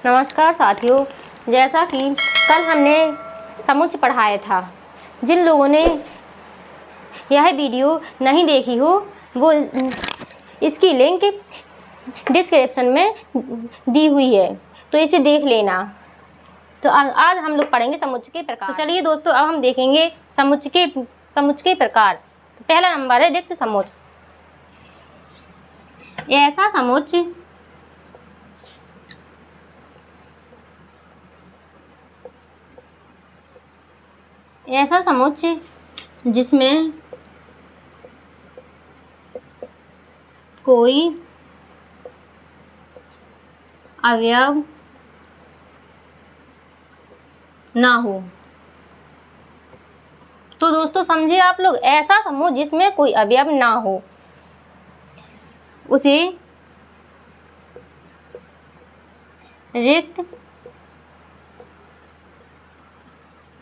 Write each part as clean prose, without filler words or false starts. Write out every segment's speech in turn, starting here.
नमस्कार साथियों, जैसा कि कल हमने समुच्चय पढ़ाया था, जिन लोगों ने यह वीडियो नहीं देखी हो वो इसकी लिंक डिस्क्रिप्शन में दी हुई है, तो इसे देख लेना। तो आज हम लोग पढ़ेंगे समुच्चय के प्रकार। तो चलिए दोस्तों, अब हम देखेंगे समुच्चय के प्रकार। तो पहला नंबर है रिक्त समुच्चय। ऐसा समुच्चय जिसमें कोई अवयव ना हो। तो दोस्तों समझिए आप लोग, ऐसा समूह जिसमें कोई अवयव ना हो उसे रिक्त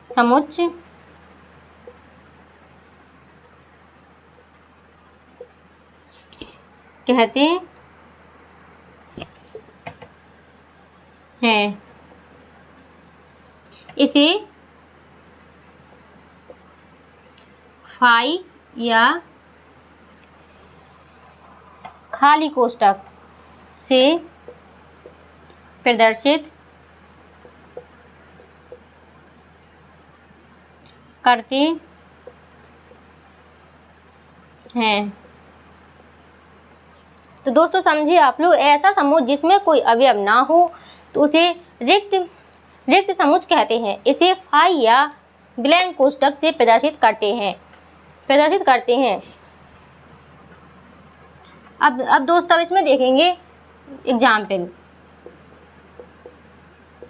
समुच्चय कहते हैं। इसे फाई या खाली कोष्ठक से प्रदर्शित करते हैं। तो दोस्तों समझिए आप लोग, ऐसा समूह जिसमें कोई अवयव ना हो तो उसे रिक्त समुच्चय कहते हैं। इसे फाई या ब्लैंक कोष्ठक से प्रदर्शित करते हैं। अब दोस्तों इसमें देखेंगे एग्जाम्पल।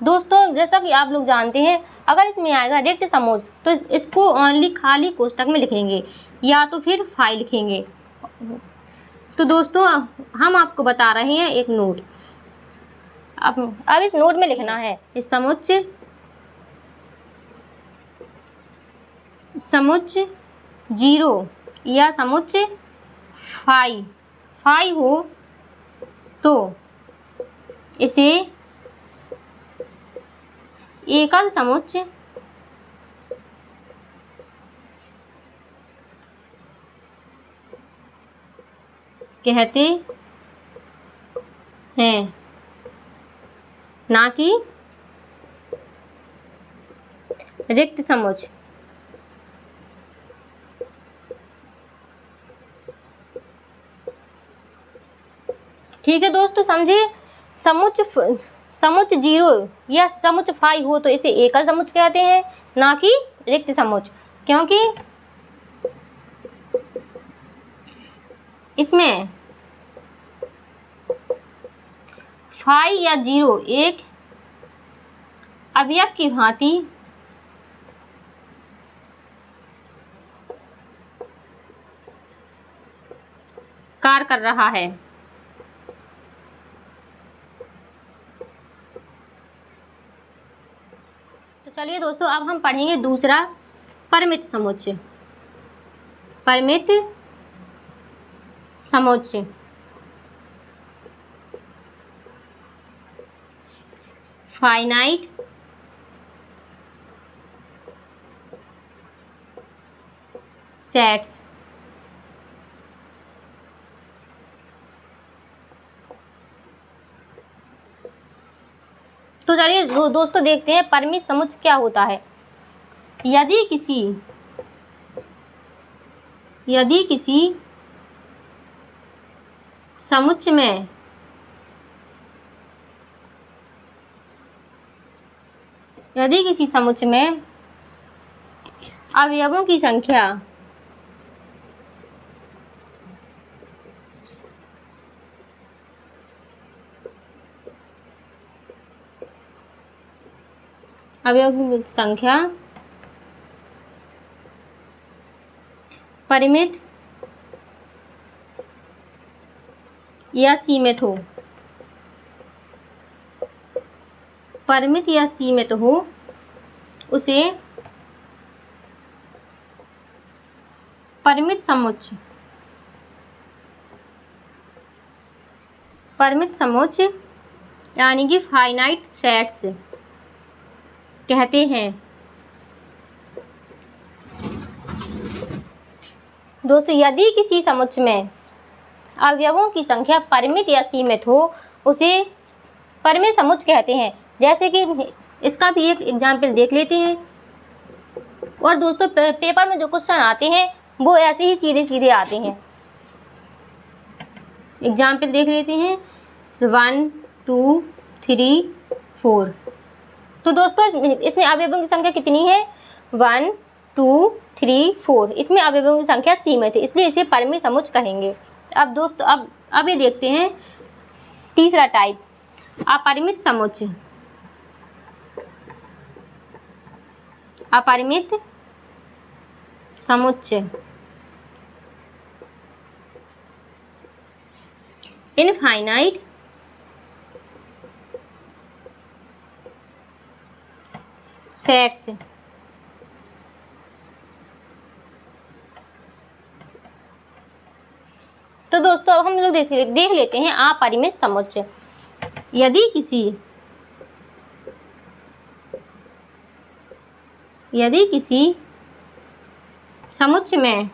दोस्तों जैसा कि आप लोग जानते हैं, अगर इसमें आएगा रिक्त समुच्चय तो इसको ओनली खाली कोष्ठक में लिखेंगे या तो फिर फाई लिखेंगे। तो दोस्तों हम आपको बता रहे हैं एक नोट। अब इस नोट में लिखना है इस समुच्चय जीरो या समुच्चय फाई हो तो इसे एकल समुच्चय कहते हैं, ना कि रिक्त समुच्चय। ठीक है दोस्तों, समझिए। समुच्चय जीरो या समुच्चय फाई हो तो इसे एकल समुच्चय कहते हैं, ना कि रिक्त समुच्चय, क्योंकि इसमें फाई या जीरो एक अवयव की भांति कार्य कर रहा है। तो चलिए दोस्तों, अब हम पढ़ेंगे दूसरा परिमित समुच्चय। Finite sets. तो चलिए दोस्तों देखते हैं परिमित समुच्चय क्या होता है। यदि किसी समुच्चय में अवयवों की संख्या परिमित या सीमित हो, उसे परिमित समुच्चय यानी कि फाइनाइट सेट्स कहते हैं। दोस्तों, यदि किसी समुच्चय में अवयवों की संख्या परिमित या सीमित हो उसे परिमित समुच्चय कहते हैं। जैसे कि इसका भी एक एग्जाम्पल देख लेते हैं। और दोस्तों, पेपर में जो क्वेश्चन आते हैं वो ऐसे ही सीधे सीधे आते हैं। एग्जाम्पल देख लेते हैं। 1 2 3 4। तो दोस्तों, इसमें अवयवों की संख्या कितनी है? 1 2 3 4। इसमें अवयवों की संख्या सीमित है, इसलिए इसे परिमित समुच्चय कहेंगे। अब दोस्तों, अब ये देखते हैं तीसरा टाइप, अपरिमित समुच्चय। अपरिमित समुच्चय, इनफाइनाइट सेट्स। तो दोस्तों, अब हम लोग देख लेते हैं अपरिमित समुच्चय। यदि किसी समुच्चय में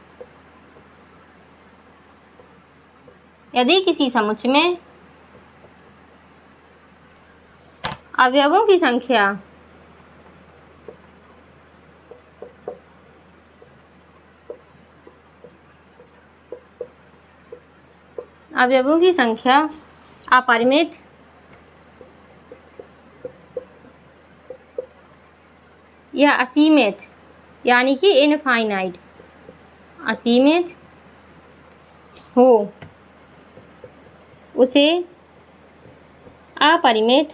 अवयवों की संख्या अपरिमित या असीमित यानी कि इनफाइनाइट असीमित हो उसे अपरिमित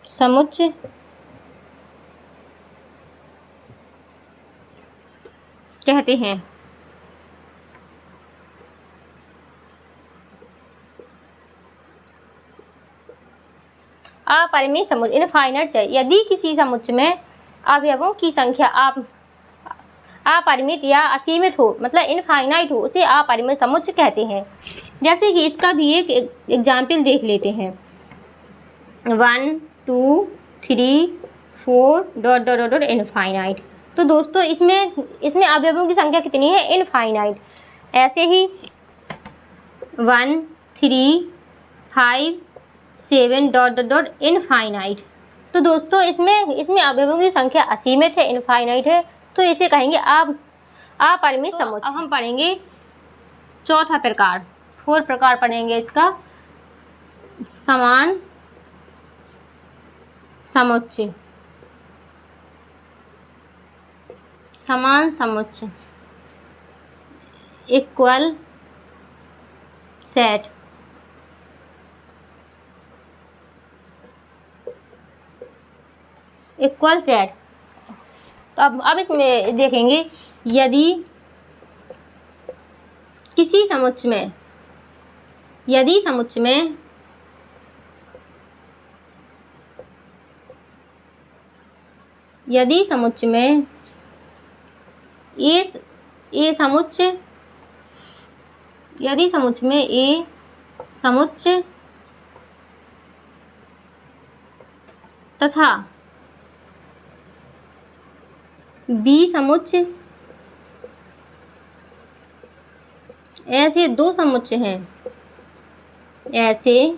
समुच्चय कहते हैं। अपरिमित समुच्चय, इनफाइनाइट से यदि किसी समुच्चय में अवयवों की संख्या अपरिमित या असीमित हो, मतलब इनफाइनाइट हो, उसे अपरिमित समुच्चय कहते हैं। जैसे कि इसका भी एक एग्जाम्पल देख लेते हैं। 1 2 3 4 डॉट डॉट डॉट इनफाइनाइट। तो दोस्तों, इसमें अवयवों की संख्या कितनी है? इनफाइनाइट। ऐसे ही 1 3 5 7 डॉट डॉट डॉट इनफाइनाइट। तो दोस्तों, इसमें अवयवों की संख्या असीमित है, इनफाइनाइट है, तो इसे कहेंगे अपरिमित समुच्चय। अब हम पढ़ेंगे चौथा प्रकार, 4 प्रकार पढ़ेंगे इसका। समान समुच्चय, समान समुच्चय, इक्वल सेट। Equal set. तो अब इसमें देखेंगे, यदि किसी समुच्चय में यदि समुच्चय में ए समुच्चय तथा बी समुच्चय, ऐसे 2 समुच्चय हैं, ऐसे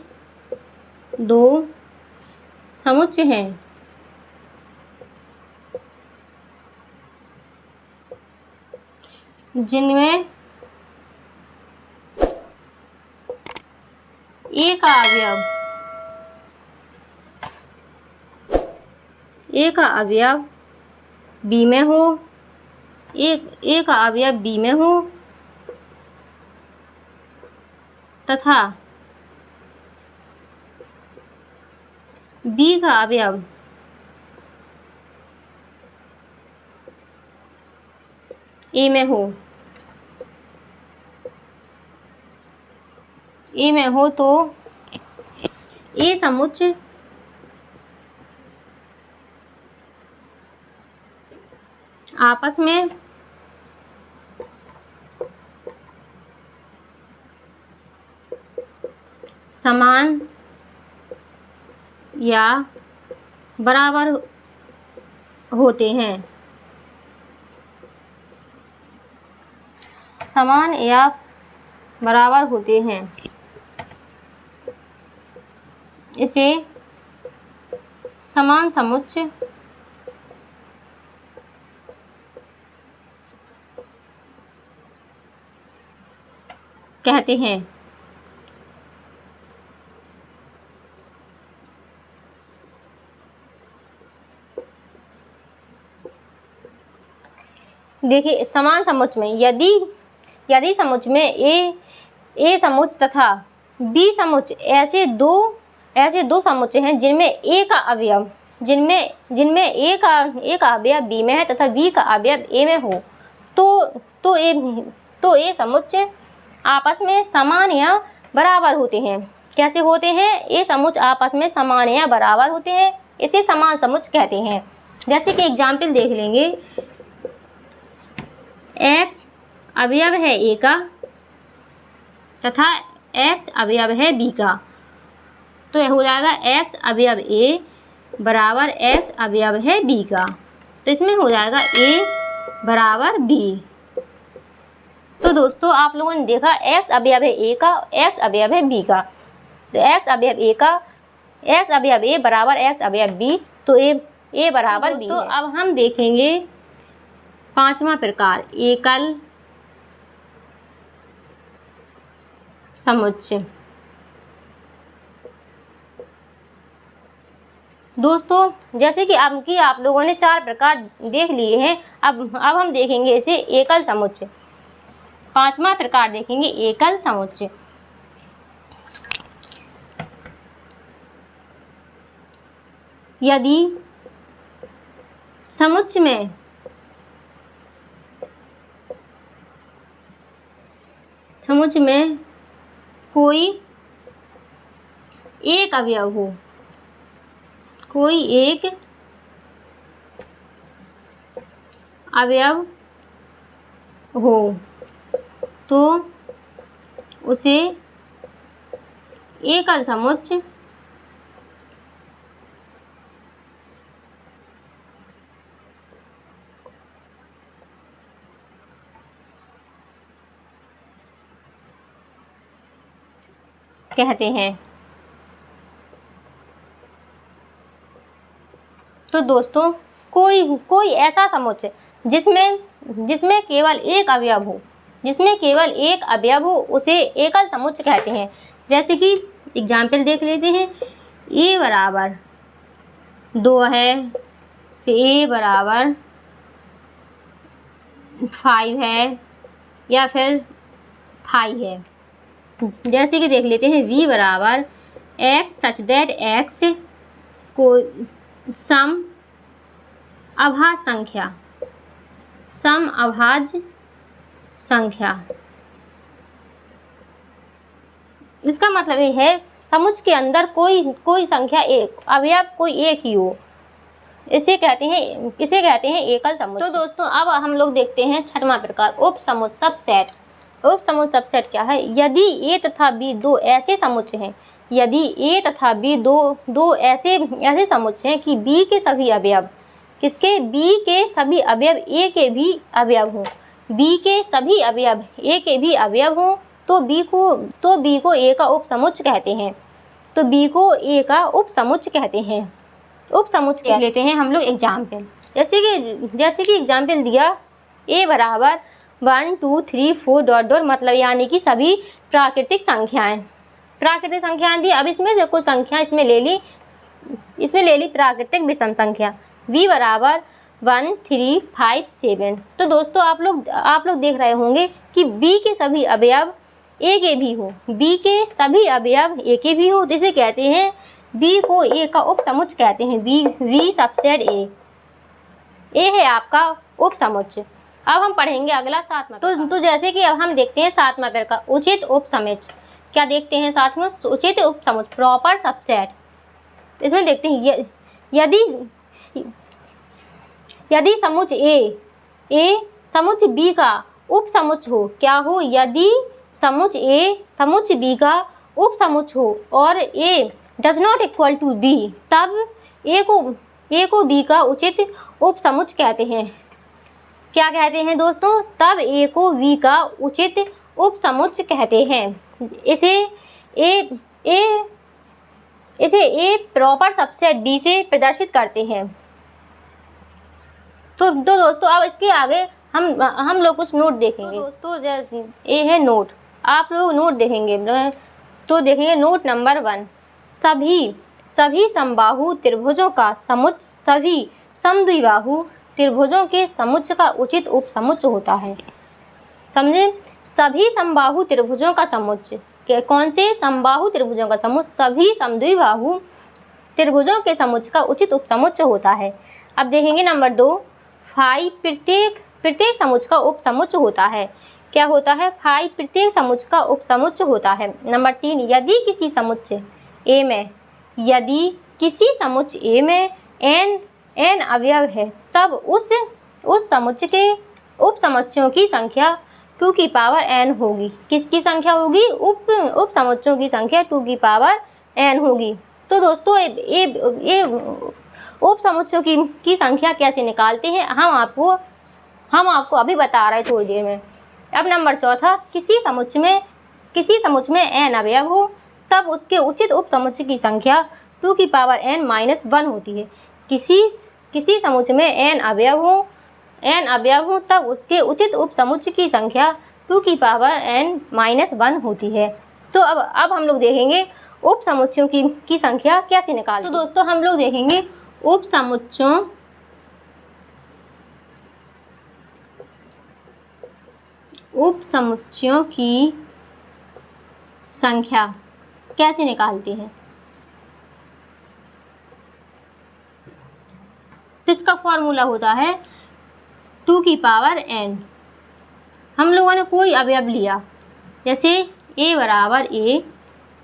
2 समुच्चय हैं जिनमें एक अवयव बी में हो, एक अवयव बी में हो तथा बी का अवयव ए में हो, तो ए समुच्चय आपस में समान या बराबर होते हैं। समान या बराबर होते हैं, इसे समान समुच्चय कहते हैं। देखिए, समान समुच्चय में यदि समुच्चय में ए समुच्चय तथा बी समुच्चय ऐसे दो समुच्चय हैं जिनमें ए का अवयव ए का अवयव बी में है तथा बी का अवयव ए में हो, तो ए समुच्चय आपस में समान या बराबर होते हैं। कैसे होते हैं? ए समुच्चय आपस में समान या बराबर होते हैं, इसे समान समुच्चय कहते हैं। जैसे कि एग्जाम्पल देख लेंगे, x अवयव है ए का तथा x अवयव है बी का, तो यह हो जाएगा x अवयव ए बराबर x अवयव है बी का, तो इसमें हो जाएगा a बराबर b। तो दोस्तों, आप लोगों ने देखा x अवयव है a का, x अवयव है b का, तो x अवयव a का x अवयव a बराबर x अवयव b, तो a बराबर b। तो अब हम देखेंगे पांचवा प्रकार, एकल समुच्चय। दोस्तों, जैसे कि आप लोगों ने 4 प्रकार देख लिए हैं, अब हम देखेंगे इसे एकल समुच्चय। पांचवा प्रकार देखेंगे एकल समुच्चय। यदि समुच्चय में कोई एक अवयव हो, तो उसे एकल समुच्चय कहते हैं। तो दोस्तों, कोई ऐसा समुच्चय जिसमें केवल एक अवयव हो, उसे एकल समुच्चय कहते हैं। जैसे कि एग्जाम्पल देख लेते हैं, a बराबर 2 है, a बराबर 5 है या फिर 5 है। जैसे कि देख लेते हैं, v बराबर x सच दैट x को सम अभाज्य संख्या। इसका मतलब ये है समुच्चय के अंदर कोई संख्या अवयव कोई एक ही हो, इसे कहते हैं एकल समुच्चय। तो दोस्तों, अब हम लोग देखते हैं 6वां प्रकार, उप समुच्चय सबसेट। उप समुच्चय सबसेट क्या है? यदि ए तथा बी दो ऐसे समुच्चय हैं, दो ऐसे समुच्चय हैं कि बी के सभी अवयव ए के भी अवयव हों, तो बी को ए का उप समुच्चय कहते हैं। उप समुच्चय कह लेते हैं हम लोग एग्जाम्पल। जैसे कि एग्जाम्पल दिया, ए बराबर 1 2 3 4 मतलब यानी कि सभी प्राकृतिक संख्याएं दी। अब इसमें से कुछ संख्या इसमें ले ली प्राकृतिक विषम संख्या। v बराबर 1 3 5 7। तो दोस्तों, आप लोग देख रहे होंगे कि b के सभी अवयव a के भी हो, जिसे कहते हैं b को a का उप समुच्चय कहते हैं। v सबसेट a है आपका उप समुच्चय। अब हम पढ़ेंगे अगला 7वां। तो जैसे कि अब हम देखते हैं 7वां प्रकार, उचित उप समुच्चय। क्या देखते हैं साथियों? उचित उप समुच्चय, प्रॉपर सबसेट। इसमें देखते हैं, यदि समुच्चय ए समुच्चय बी का उप समुच्चय हो। क्या हो? यदि समुच्चय ए समुच्चय बी का उप समुच्चय हो और A doesn't not equal to B, तब ए को बी का उचित उप समुच्चय कहते हैं। क्या कहते हैं दोस्तों? तब ए को बी का उचित उप समुच्चय कहते हैं। इसे ए प्रॉपर सबसेट बी से प्रदर्शित करते हैं। तो दोस्तों अब इसके आगे हम लोग कुछ नोट देखेंगे। तो दोस्तों ये है नोट, आप लोग नोट देखेंगे तो देखेंगे नोट नंबर 1, सभी समबाहु त्रिभुजों का समुच्चय सभी समद्विबाहु त्रिभुजों के समुच्चय का उचित उपसमुच्चय होता है। समझे? सभी समबाहु त्रिभुजों का समुच्चय, कौन से समबाहु त्रिभुजों का समुच्चय? सभी समद्विबाहु त्रिभुजों के समुच्चय का उचित उपसमुच्चय होता है। अब देखेंगे नंबर 2, फाई प्रत्येक समुच्चय का उपसमुच्चय होता है। क्या होता है? फाई प्रत्येक समुच्चय का उपसमुच्चय होता है। नंबर 3, यदि किसी समुच्चय ए में n अवयव है, तब उस समुच्चय के उपसमुच्चयों की संख्या 2 की पावर n होगी। किसकी संख्या होगी? उप समुच्चयों की संख्या 2 की पावर n होगी। तो दोस्तों ये उप समुच्चयों की संख्या कैसे निकालते हैं हम आपको अभी बता रहे हैं थोड़ी देर में। अब नंबर 4, किसी समुच्चय में n अवयव हो, तब उसके उचित उप समुच्चय की संख्या 2 की पावर n-1 होती है। किसी समुच्चय में n अवयव हो तब उसके उचित उप समुच्चय की संख्या 2 की पावर n-1 होती है। तो अब हम लोग देखेंगे उप समुच्चयों की संख्या कैसे निकालते हैं। तो दोस्तों हम लोग देखेंगे उप समुच्चयों की संख्या कैसे निकालते हैं। तो इसका फॉर्मूला होता है 2 की पावर n। हम लोगों ने कोई अवयव लिया, जैसे a बराबर a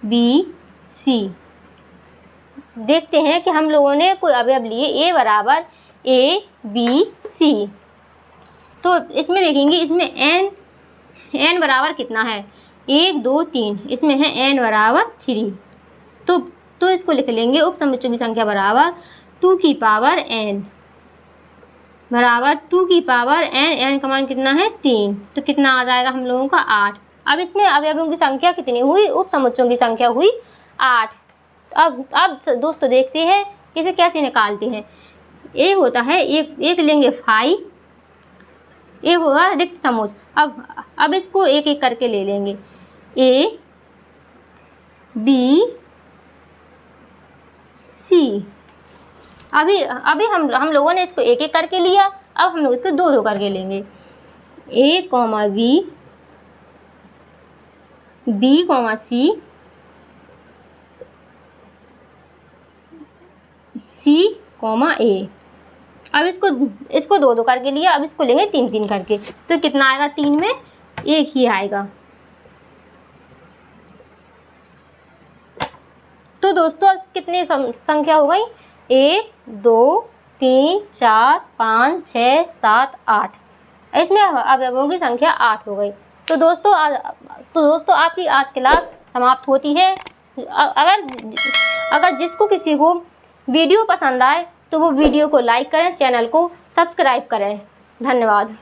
b c। देखते हैं कि हम लोगों ने कोई अवयव लिए a बराबर a b c। तो इसमें देखेंगे, इसमें n बराबर कितना है? 1 2 3, इसमें है n बराबर 3। तो इसको लिख लेंगे उप समुच्चयों की संख्या बराबर 2 की पावर n बराबर 2 की पावर n का मान कितना है? 3। तो कितना आ जाएगा हम लोगों का? 8। अब इसमें अवयवों की संख्या कितनी हुई? उप समुच्चयों की संख्या हुई 8। अब दोस्तों देखते हैं इसे कैसे निकालते हैं। ए होता है एक लेंगे फाई, ए होगा रिक्त समुच्चय। अब इसको एक एक करके ले लेंगे। A B C. अभी हम लोगों ने इसको एक एक करके लिया, अब हम लोग इसको 2 करके लेंगे। ए कॉमा बी, बी कॉमा सी, सी कॉमा ए। अब इसको 2 करके लिया, अब इसको लेंगे 3 करके। तो कितना आएगा? 3 में 1 ही आएगा। तो दोस्तों अब कितनी संख्या हो गई? 1 2 3 4 5 6 7 8। इसमें अवयवों की संख्या 8 हो गई। तो दोस्तों आपकी आज क्लास समाप्त होती है। अगर जिसको किसी को वीडियो पसंद आए तो वो वीडियो को लाइक करें, चैनल को सब्सक्राइब करें। धन्यवाद।